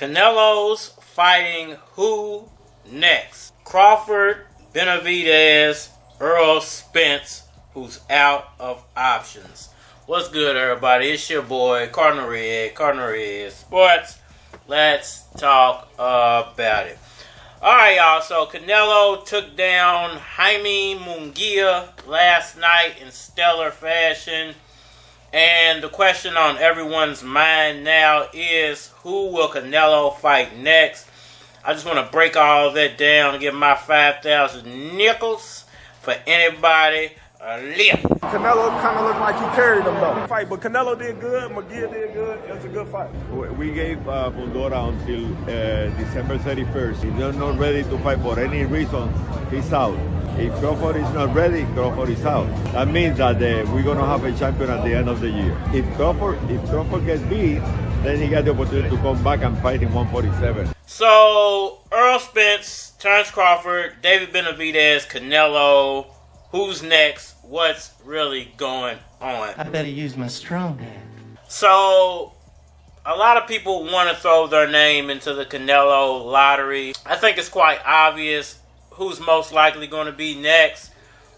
Canelo's fighting who next? Crawford, Benavidez, Errol Spence, who's out of options. What's good, everybody? It's your boy, Cardinal Red Sports. Let's talk about it. Alright, y'all. So, Canelo took down Jaime Munguia last night in stellar fashion. And the question on everyone's mind now is, who will Canelo fight next? I just want to break all that down and give my 5,000 nickels for anybody a lift. Canelo kind of looked like he carried him though. Fight, but Canelo did good. Munguia did good. It was a good fight. We gave Fundora until December 31st. He's not ready to fight for any reason. He's out. If Crawford is not ready, Crawford is out. That means that we're going to have a champion at the end of the year. If Crawford gets beat, then he got the opportunity to come back and fight in 147. So, Errol Spence, Terence Crawford, David Benavidez, Canelo. Who's next? What's really going on? I better use my strong hand. So, a lot of people want to throw their name into the Canelo lottery. I think it's quite obvious who's most likely going to be next.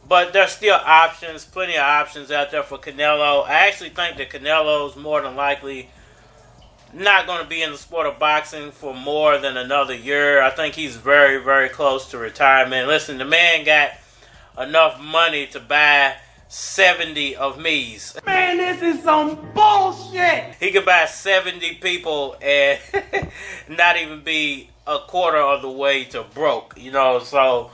But there's still options, plenty of options out there for Canelo. I actually think that Canelo's more than likely not going to be in the sport of boxing for more than another year. I think he's very, very close to retirement. Listen, the man got enough money to buy 70 of me's. Man, this is some bullshit! He could buy 70 people and not even be a quarter of the way to broke, so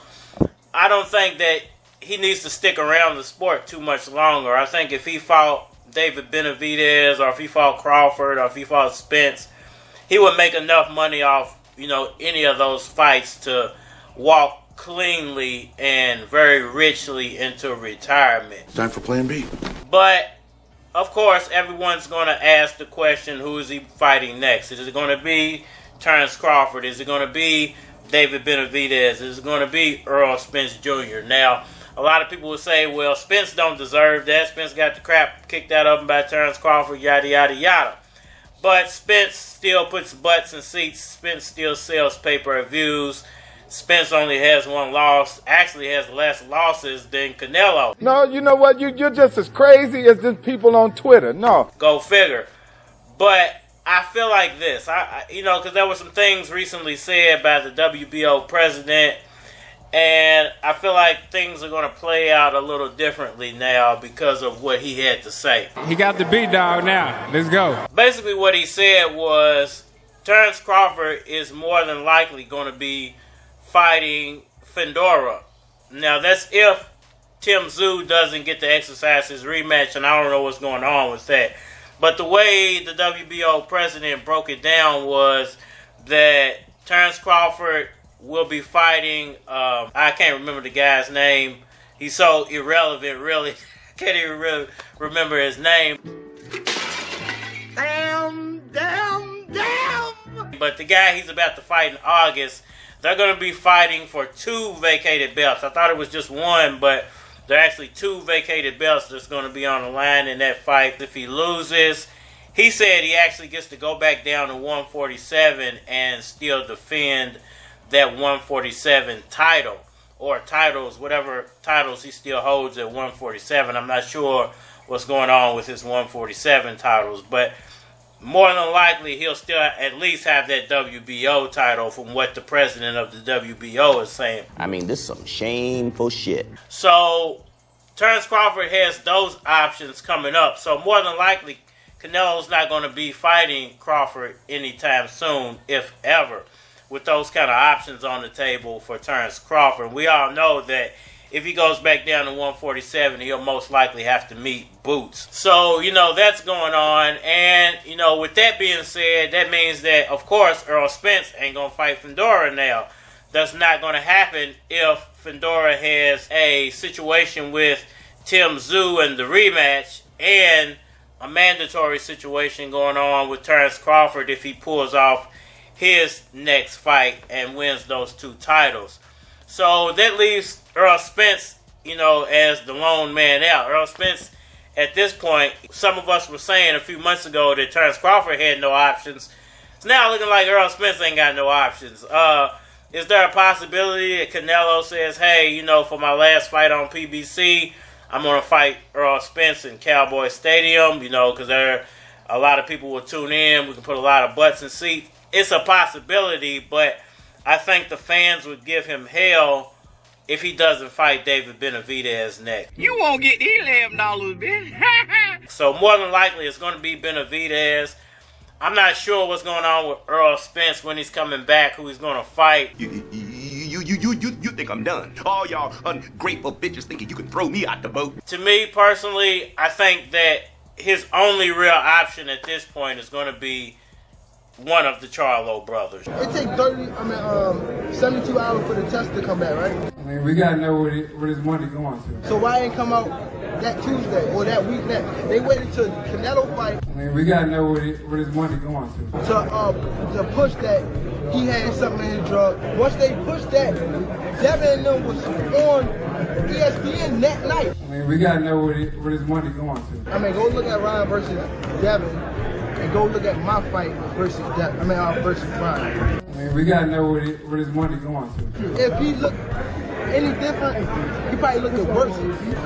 I don't think that he needs to stick around the sport too much longer. I think if he fought David Benavidez, or if he fought Crawford, or if he fought Spence, he would make enough money off, any of those fights to walk cleanly and very richly into retirement. Time for plan B. But, of course, everyone's going to ask the question, who is he fighting next? Is it going to be Terence Crawford? Is it going to be David Benavidez? Is it going to be Errol Spence Jr.? Now, a lot of people will say, well, Spence don't deserve that. Spence got the crap kicked out of him by Terence Crawford, yada, yada, yada. But Spence still puts butts in seats. Spence still sells pay-per-views. Spence only has one loss. Actually has less losses than Canelo. No, you know what? You're just as crazy as the people on Twitter. No. Go figure. But I feel like this. Because there were some things recently said by the WBO president, and I feel like things are going to play out a little differently now because of what he had to say. He got the beat dog now. Let's go. Basically what he said was Terence Crawford is more than likely going to be fighting Fundora. Now that's if Tim Tszyu doesn't get to exercise his rematch, and I don't know what's going on with that. But the way the WBO president broke it down was that Terence Crawford will be fighting, I can't remember the guy's name. He's so irrelevant, really. I can't even really remember his name. Damn! But the guy he's about to fight in August, they're going to be fighting for 2 vacated belts. I thought it was just one, but there are actually 2 vacated belts that's going to be on the line in that fight. If he loses, he said he actually gets to go back down to 147 and still defend that 147 title, or titles, whatever titles he still holds at 147. I'm not sure what's going on with his 147 titles, but more than likely he'll still at least have that WBO title from what the president of the WBO is saying. I mean, this is some shameful shit. So Terence Crawford has those options coming up. So more than likely Canelo's not going to be fighting Crawford anytime soon, if ever, with those kind of options on the table for Terence Crawford. We all know that if he goes back down to 147, he'll most likely have to meet Boots. So, that's going on. And, with that being said, that means that, of course, Errol Spence ain't going to fight Fundora now. That's not going to happen if Fundora has a situation with Tim Tszyu in the rematch and a mandatory situation going on with Terence Crawford if he pulls off his next fight and wins those 2 titles. So that leaves Errol Spence, as the lone man out. Errol Spence, at this point, some of us were saying a few months ago that Terence Crawford had no options. It's now looking like Errol Spence ain't got no options. Is there a possibility that Canelo says, hey, you know, for my last fight on PBC, I'm going to fight Errol Spence in Cowboy Stadium, you know, because a lot of people will tune in. We can put a lot of butts in seats. It's a possibility, but I think the fans would give him hell if he doesn't fight David Benavidez next. You won't get these $11, bitch. So more than likely, it's going to be Benavidez. I'm not sure what's going on with Errol Spence when he's coming back, who he's going to fight. You think I'm done? All y'all ungrateful bitches thinking you can throw me out the boat. To me, personally, I think that his only real option at this point is going to be one of the Charlo brothers. It takes 72 hours for the test to come back, right? I mean, we gotta know where his money going to. So why ain't come out that Tuesday or that week next? They waited till Canelo fight. I mean, we gotta know where his money going To push that he had something in his drug. Once they pushed that, Devin and them was on ESPN that night. I mean, we gotta know where his money going to. I mean, go look at Ryan versus Devin, and go look at my fight versus Devin. Versus Ryan. I mean, we gotta know where his money going to. If he looked any different, he probably looked worse.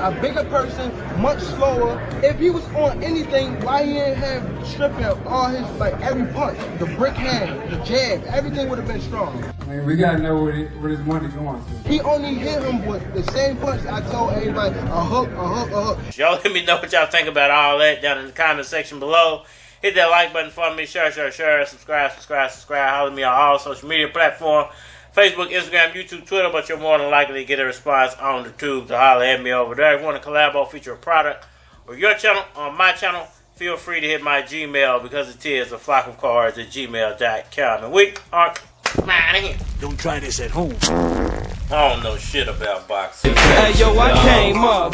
A bigger person, much slower. If he was on anything, why he didn't have stripping all his, like every punch, the brick hand, the jab, everything would have been strong. I mean, we gotta know where his money going to. He only hit him with the same punch. I told everybody, a hook, a hook, a hook. Y'all let me know what y'all think about all that down in the comment section below. Hit that like button for me, share, subscribe. Holler at me on all social media platforms. Facebook, Instagram, YouTube, Twitter, but you're more than likely to get a response on the tube to holler at me over there. If you want to collab or feature a product or your channel on my channel, feel free to hit my Gmail because it is a flock of cards at gmail.com. And we are man. Don't try this at home. I don't know shit about boxing. Hey yo, I came up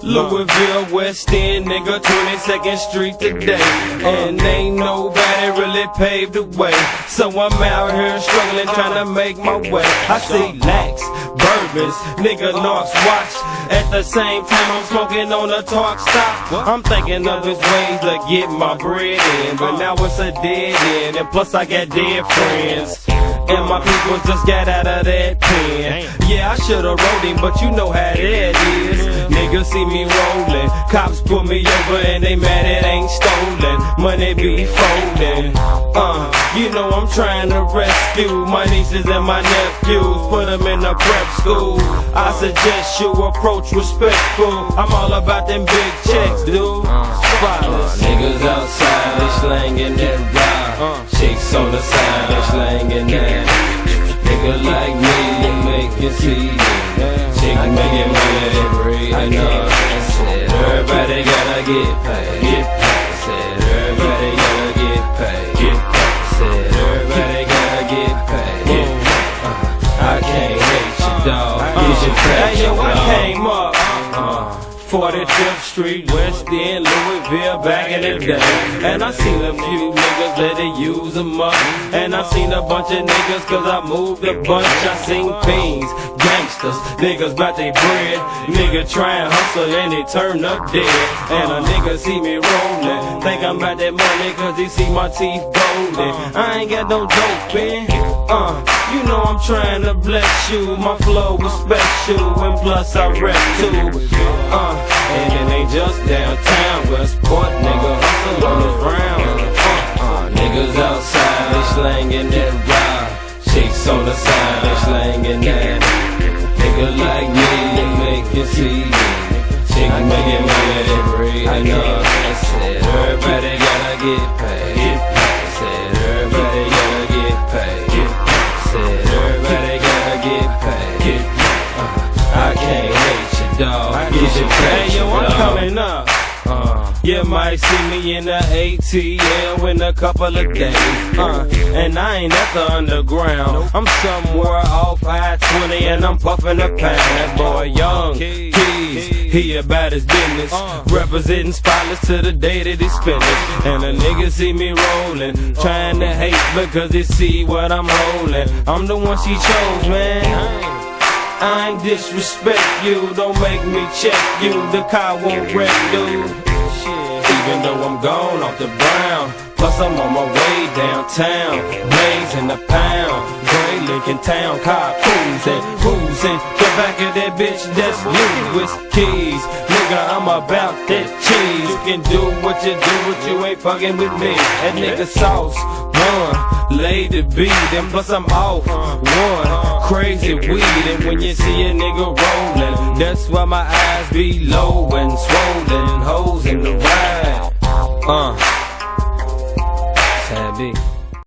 Louisville, West End, nigga, 22nd Street today. And ain't nobody really paved the way. So I'm out here struggling, trying to make my way. I see lax, bourbons, nigga, knocks watch. At the same time I'm smoking on a talk stop. I'm thinking of his ways to get my bread in, but now it's a dead end, and plus I got dead friends. And my people just got out of that pen. Yeah, I should've wrote him, but you know how that is. Niggas see me rolling, cops pull me over and they mad it ain't stolen. Money be folding. You know I'm trying to rescue my nieces and my nephews, put them in a prep school. I suggest you approach respectful. I'm all about them big checks, dude. Niggas outside, they slanging that ride. Chicks on the side, they slanging that. Nigga like me, they making see. Chick making money every night. Said everybody gotta get paid. Said everybody gotta get paid. Said everybody gotta get paid. I can't hate you, dog. Hey yo, I came up 45th Street, West End, Louisville, back in the day. And I seen a few niggas that they use them up. And I seen a bunch of niggas cause I moved a bunch. I seen fiends, gangsters, niggas bout they bread. Nigga try and hustle and they turn up dead. And a nigga see me rolling, think I'm about that money cause he see my teeth golden. I ain't got no dope in. You know I'm trying to bless you. My flow is special and plus I rap too. And it ain't just downtown Westport, nigga hustle on this round. Niggas outside, they slanging that ride. Chicks on the side, they slanging that. Nigga like me, they making see. Chick making money every night. I said everybody gotta get paid. Said everybody gotta get paid. Said everybody gotta get paid. I can't hate you, dog. Hey yo, I'm coming up. You might see me in the ATL in a couple of days. And I ain't at the underground. I'm somewhere off I-20 and I'm puffing a pound. That boy Young Keys, he about his business. Representing spotless to the day that he spend it. And a nigga see me rolling, trying to hate because they see what I'm holding. I'm the one she chose, man. I ain't disrespect you, don't make me check you. The car won't wreck, dude. Even though I'm gone off the brown, Plus I'm on my way downtown, blazing the pound. Gray Lincoln Town, car cruising. The back of that bitch, that's Louis Keys. Nigga, I'm about that cheese. You can do what you do, but you ain't fucking with me. That nigga sauce, one, laid the beat, and plus I'm off, one, crazy weed. And when you see a nigga rolling, that's why my eyes be low and swollen. Hoes in the ride, Sad B.